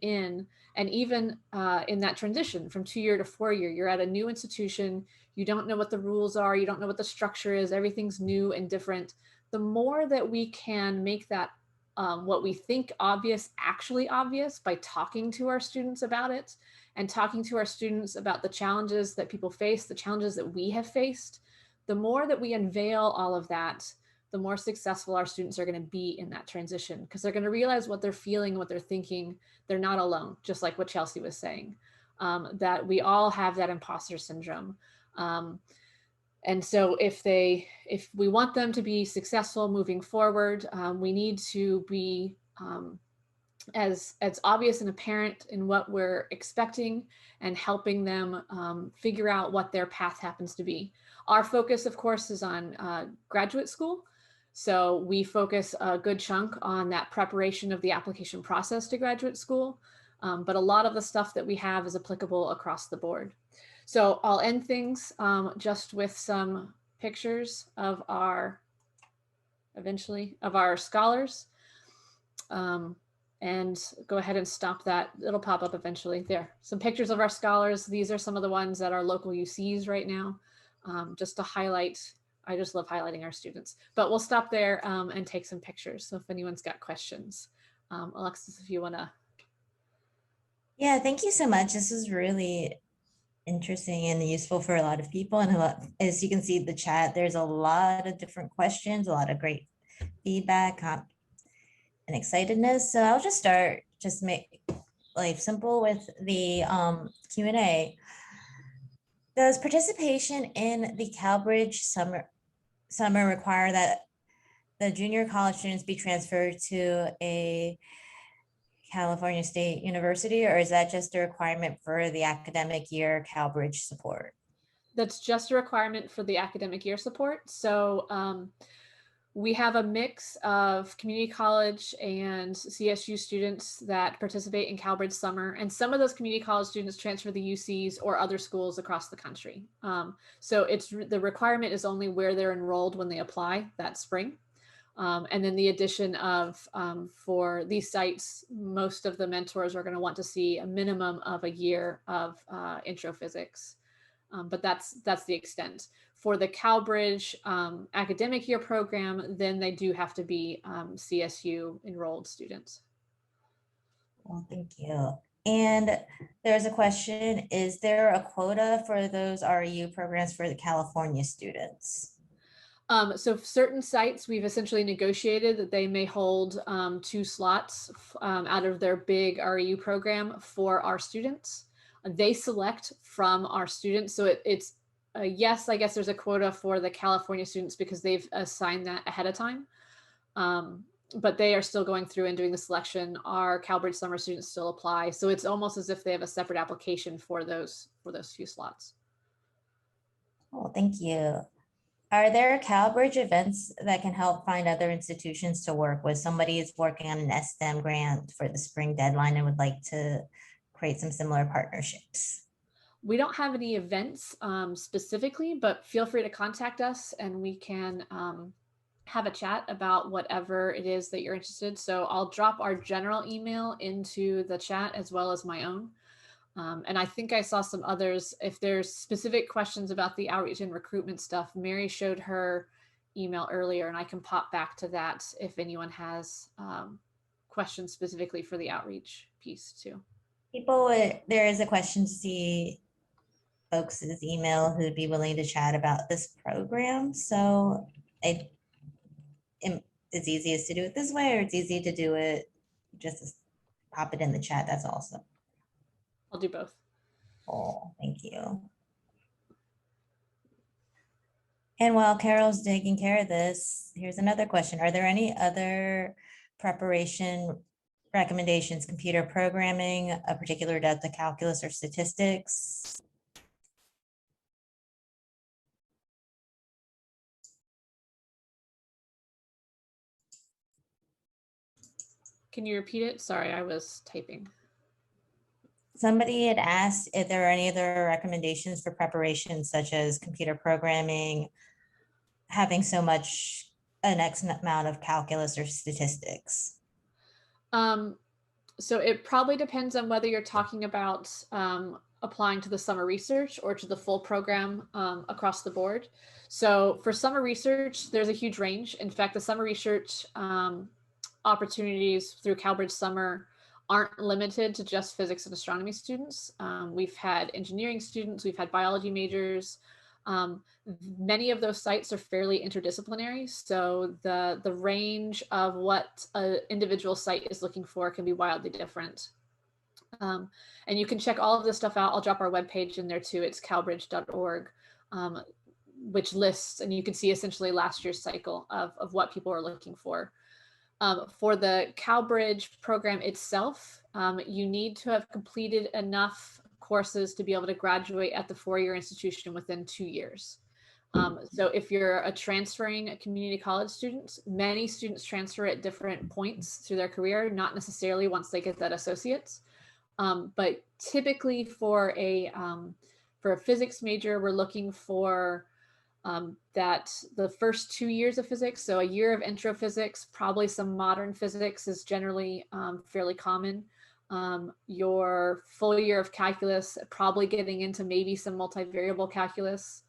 in, and even in that transition from 2-year to 4-year, you're at a new institution, you don't know what the rules are, you don't know what the structure is, everything's new and different. The more that we can make that what we think obvious actually obvious by talking to our students about it, and talking to our students about the challenges that people face, the challenges that we have faced, the more that we unveil all of that, the more successful our students are going to be in that transition, because they're going to realize what they're feeling, what they're thinking. They're not alone, just like what Chelsea was saying, that we all have that imposter syndrome. And so if we want them to be successful moving forward, we need to be as obvious and apparent in what we're expecting, and helping them figure out what their path happens to be. Our focus, of course, is on graduate school. So we focus a good chunk on that preparation of the application process to graduate school. But a lot of the stuff that we have is applicable across the board. So I'll end things just with some pictures of our scholars. And go ahead and stop that. It'll pop up eventually. There, some pictures of our scholars. These are some of the ones that are local UCs right now, just to highlight. I just love highlighting our students, but we'll stop there and take some pictures. So if anyone's got questions, Alexis, if you want to. Yeah, thank you so much. This was really interesting and useful for a lot of people. And as you can see the chat, there's a lot of different questions, a lot of great feedback and excitedness. So I'll just start, just make life simple with the Q&A. Does participation in the Calbridge summer require that the junior college students be transferred to a California State University, or is that just a requirement for the academic year Calbridge support? That's just a requirement for the academic year support. So we have a mix of community college and CSU students that participate in Calbridge summer, and some of those community college students transfer to the UCs or other schools across the country. So the requirement is only where they're enrolled when they apply that spring. And then the addition of, for these sites, most of the mentors are going to want to see a minimum of a year of intro physics. But that's the extent. For the Calbridge academic year program, then they do have to be CSU enrolled students. Well, thank you. And there's a question, is there a quota for those REU programs for the California students? So certain sites, we've essentially negotiated that they may hold 2 slots out of their big REU program for our students. They select from our students. So it's yes, I guess there's a quota for the California students because they've assigned that ahead of time. But they are still going through and doing the selection. Our Calbridge summer students still apply. So it's almost as if they have a separate application for those few slots. Well, thank you. Are there Calbridge events that can help find other institutions to work with? Somebody is working on an Nsf Stem Grant for the spring deadline and would like to create some similar partnerships. We don't have any events specifically, but feel free to contact us and we can have a chat about whatever it is that you're interested. So I'll drop our general email into the chat as well as my own. And I think I saw some others. If there's specific questions about the outreach and recruitment stuff, Mary showed her email earlier, and I can pop back to that if anyone has questions specifically for the outreach piece too. There is a question to see folks' email who'd be willing to chat about this program. So it's easiest to do it this way, or it's easy to do it just pop it in the chat. That's awesome. I'll do both. Oh, thank you. And while Carol's taking care of this, here's another question. Are there any other preparation recommendations, computer programming, a particular depth of calculus or statistics? Can you repeat it? Sorry, I was typing. Somebody had asked if there are any other recommendations for preparation, such as computer programming, having an X amount of calculus or statistics. So it probably depends on whether you're talking about applying to the summer research or to the full program across the board. So for summer research, there's a huge range. In fact, the summer research opportunities through CalBridge Summer aren't limited to just physics and astronomy students. We've had engineering students, we've had biology majors. Many of those sites are fairly interdisciplinary, so the range of what an individual site is looking for can be wildly different. And you can check all of this stuff out. I'll drop our webpage in there too. It's calbridge.org, which lists, and you can see essentially last year's cycle of what people are looking for. For the CalBridge program itself, you need to have completed enough courses to be able to graduate at the four-year institution within 2 years. So if you're a transferring community college student, many students transfer at different points through their career, not necessarily once they get that associate's. But typically for a physics major, we're looking for that the first 2 years of physics, so a year of intro physics, probably some modern physics is generally fairly common. Your full year of calculus, probably getting into maybe some multivariable calculus.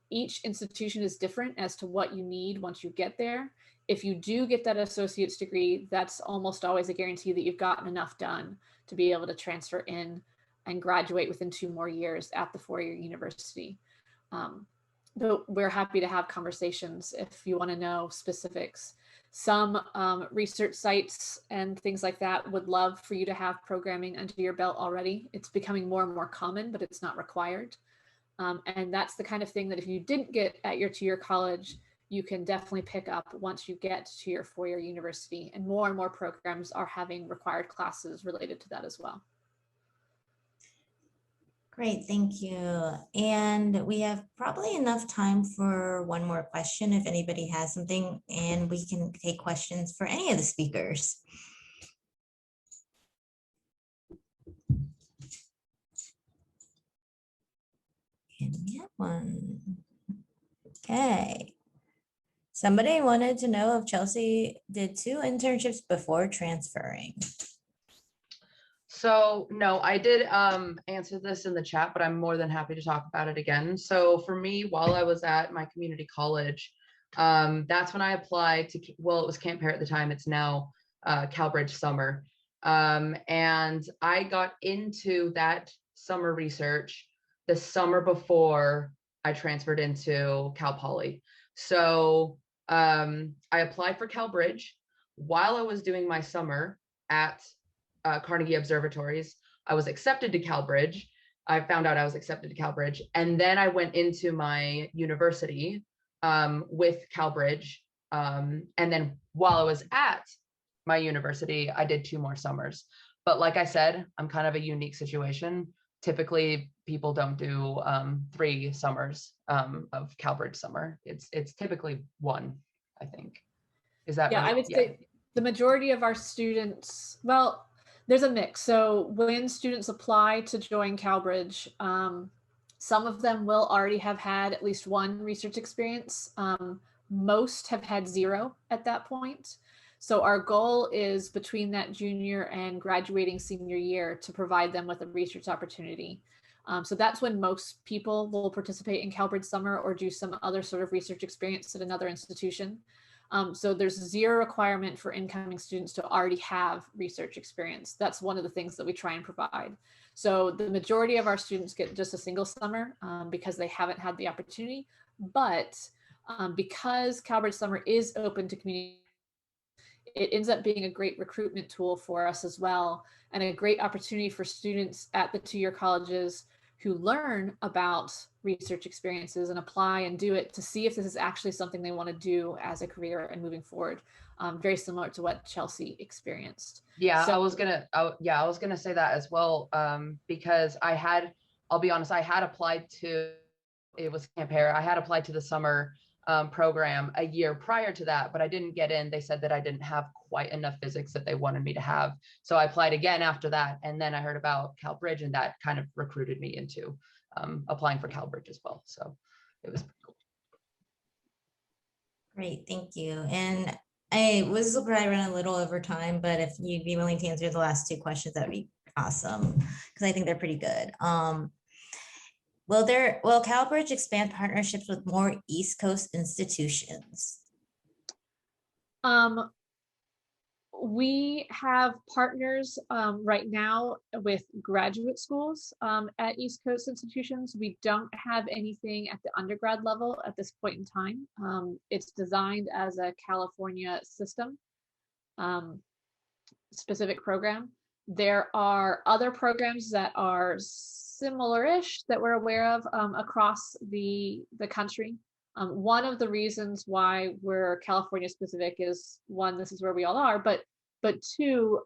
Each institution is different as to what you need once you get there. If you do get that associate's degree, that's almost always a guarantee that you've gotten enough done to be able to transfer in and graduate within 2 more years at the four-year university. But we're happy to have conversations if you want to know specifics. Some research sites and things like that would love for you to have programming under your belt already. It's becoming more and more common, but it's not required. And that's the kind of thing that if you didn't get at your two-year college, you can definitely pick up once you get to your four-year university. And more programs are having required classes related to that as well. Great, thank you. And we have probably enough time for one more question if anybody has something, and we can take questions for any of the speakers. And we have one. Okay. Somebody wanted to know if Chelsea did 2 internships before transferring. So no, I did answer this in the chat, but I'm more than happy to talk about it again. So for me, while I was at my community college, that's when I applied to, well, it was Camp Pear at the time. It's now CalBridge Summer. And I got into that summer research the summer before I transferred into Cal Poly. So I applied for CalBridge while I was doing my summer at Carnegie Observatories. I was accepted to CalBridge. I found out I was accepted to CalBridge. And then I went into my university with CalBridge. And then while I was at my university, I did 2 more summers. But like I said, I'm kind of a unique situation. Typically, people don't do 3 summers of CalBridge Summer. It's typically 1, I think. Is that right? I would say the majority of our students, well, there's a mix. So when students apply to join CalBridge, some of them will already have had at least 1 research experience. Most have had 0 at that point. So our goal is between that junior and graduating senior year to provide them with a research opportunity. So that's when most people will participate in CalBridge Summer or do some other sort of research experience at another institution. So there's 0 requirement for incoming students to already have research experience. That's one of the things that we try and provide. So the majority of our students get just a single summer because they haven't had the opportunity. But because CalBridge Summer is open to community, it ends up being a great recruitment tool for us as well, and a great opportunity for students at the 2-year colleges who learn about research experiences and apply and do it to see if this is actually something they want to do as a career and moving forward. Very similar to what Chelsea experienced. Yeah, so, I was gonna say that as well, because I'll be honest, I had applied to, it was Camp Pear. I had applied to the summer program a year prior to that, but I didn't get in. They said that I didn't have quite enough physics that they wanted me to have. So I applied again after that. And then I heard about CalBridge, and that kind of recruited me into applying for CalBridge as well. So it was pretty cool. Great, thank you. And I was probably run a little over time, but if you'd be willing to answer the last two questions, that'd be awesome, because I think they're pretty good. Will CalBridge expand partnerships with more East Coast institutions? We have partners right now with graduate schools at East Coast institutions. We don't have anything at the undergrad level at this point in time. It's designed as a California system specific program. There are other programs that are similar-ish that we're aware of across the country. One of the reasons why we're California specific is, one, this is where we all are, but two,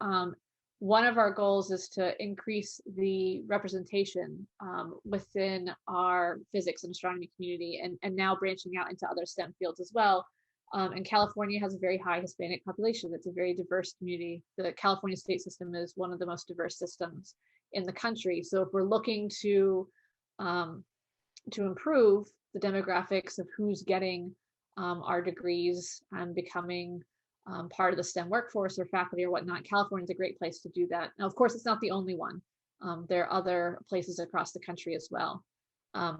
one of our goals is to increase the representation within our physics and astronomy community, and now branching out into other STEM fields as well. And California has a very high Hispanic population. It's a very diverse community. The California state system is one of the most diverse systems in the country. So if we're looking to improve the demographics of who's getting our degrees and becoming part of the STEM workforce or faculty or whatnot, California is a great place to do that. Now, of course, it's not the only one. There are other places across the country as well.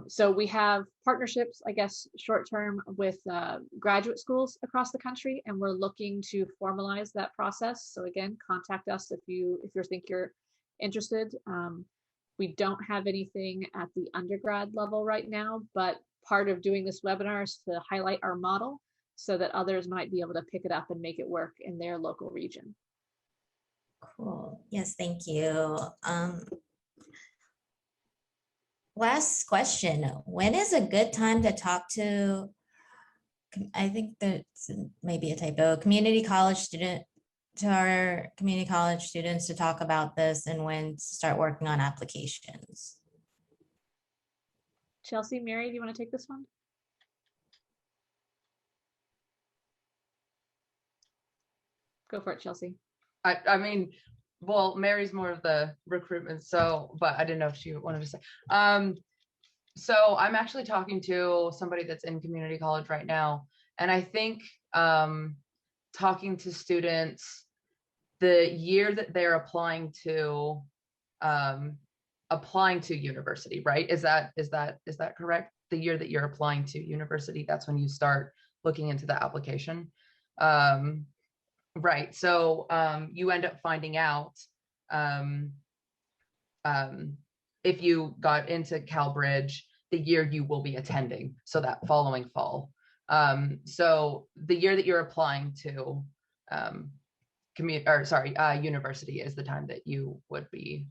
So we have partnerships, I guess, short-term with graduate schools across the country, and we're looking to formalize that process. So again, contact us if you think you're interested. We don't have anything at the undergrad level right now, but part of doing this webinar is to highlight our model so that others might be able to pick it up and make it work in their local region. Cool. Yes, thank you. Last question. When is a good time to talk to, I think that's maybe a typo, community college student, to our community college students to talk about this, and when to start working on applications? Chelsea, Mary, do you want to take this one? Go for it, Chelsea. I mean, well, Mary's more of the recruitment, so, but I didn't know if she wanted to say. So I'm actually talking to somebody that's in community college right now, and I think talking to students the year that they're applying to university, right? Is that correct? The year that you're applying to university, that's when you start looking into the application. Right. So you end up finding out if you got into CalBridge the year you will be attending, so that following fall. So the year that you're applying to university is the time that you would be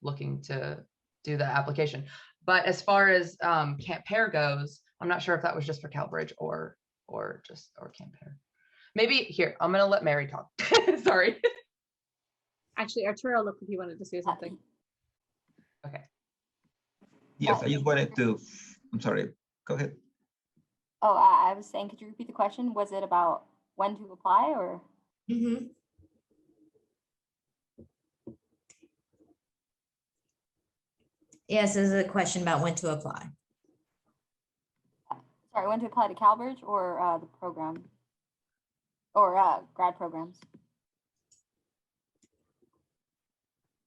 looking to do the application. But as far as Camp Pear goes, I'm not sure if that was just for CalBridge or Camp Pear. Maybe here, I'm gonna let Mary talk. Sorry. Actually, Arturo looked like he wanted to say something. Okay. Yes, I just wanted to, I'm sorry, go ahead. Oh, I was saying, could you repeat the question? Was it about when to apply, or? Mm-hmm. Yes, this is a question about when to apply. Sorry, when to apply to CalBridge or the program? Or grad programs?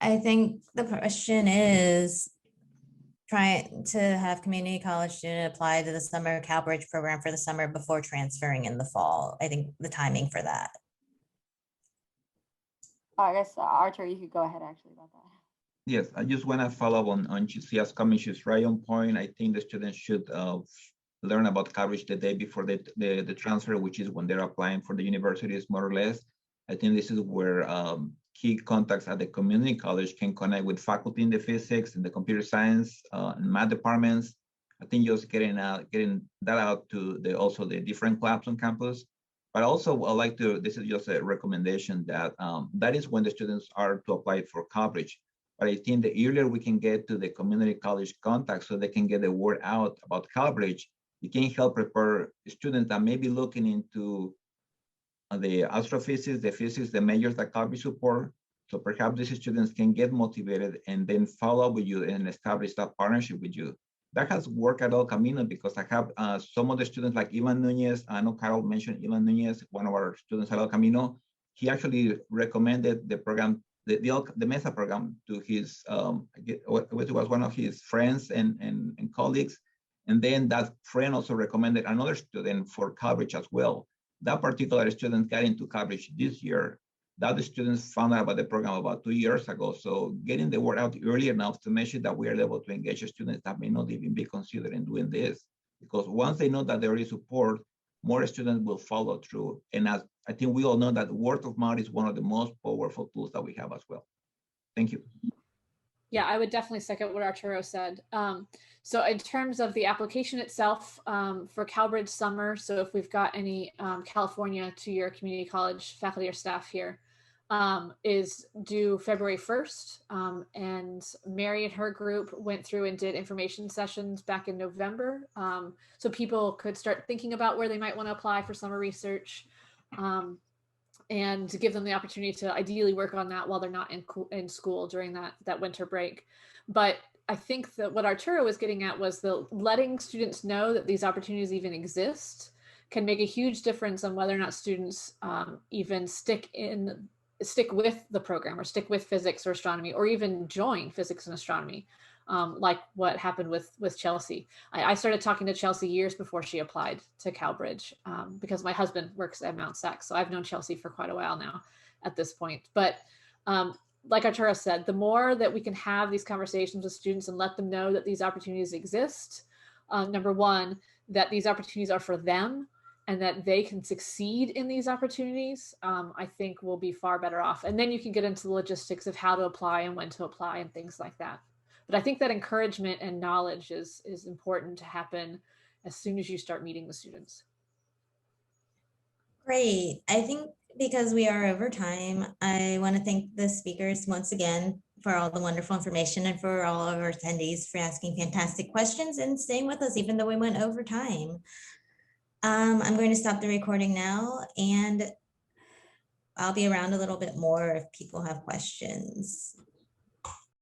I think the question is trying to have community college student apply to the summer CalBridge program for the summer before transferring in the fall. I think the timing for that. Oh, I guess Arturo, you could go ahead actually about that. Yes, I just want to follow up on Chia's comment. She's right on point. I think the students should learn about CalBridge the day before the transfer, which is when they're applying for the universities, more or less. I think this is where key contacts at the community college can connect with faculty in the physics and the computer science and math departments. I think just getting that out to also the different clubs on campus. But also, I'd like to, this is just a recommendation that that is when the students are to apply for CalBridge. But I think the earlier we can get to the community college contacts so they can get the word out about CalBridge, It can help prepare students that may be looking into the astrophysics, the physics, the majors that Calgary support. So perhaps these students can get motivated and then follow up with you and establish that partnership with you. That has worked at El Camino because I have some of the students like Ivan Nunez. I know Carol mentioned Ivan Nunez, one of our students at El Camino. He actually recommended the program, the Mesa program, to his, it was one of his friends and colleagues. And then that friend also recommended another student for coverage as well. That particular student got into coverage this year. The other students found out about the program about 2 years ago. So getting the word out early enough to make sure that we are able to engage students that may not even be considering doing this. Because once they know that there is support, more students will follow through. And as I think we all know that word of mouth is one of the most powerful tools that we have as well. Thank you. Yeah, I would definitely second what Arturo said. So in terms of the application itself for CalBridge Summer, so if we've got any California two-year community college faculty or staff here, is due February 1st. And Mary and her group went through and did information sessions back in November. So people could start thinking about where they might want to apply for summer research. And to give them the opportunity to ideally work on that while they're not in school during that winter break. But I think that what Arturo was getting at was the letting students know that these opportunities even exist can make a huge difference on whether or not students even stick with the program or stick with physics or astronomy, or even join physics and astronomy. Like what happened with Chelsea. I started talking to Chelsea years before she applied to CalBridge because my husband works at Mount Sac. So I've known Chelsea for quite a while now at this point. But like Arturo said, the more that we can have these conversations with students and let them know that these opportunities exist, number one, that these opportunities are for them and that they can succeed in these opportunities, I think we'll be far better off. And then you can get into the logistics of how to apply and when to apply and things like that. But I think that encouragement and knowledge is important to happen as soon as you start meeting the students. Great. I think because we are over time, I want to thank the speakers once again for all the wonderful information and for all of our attendees for asking fantastic questions and staying with us even though we went over time. I'm going to stop the recording now and I'll be around a little bit more if people have questions.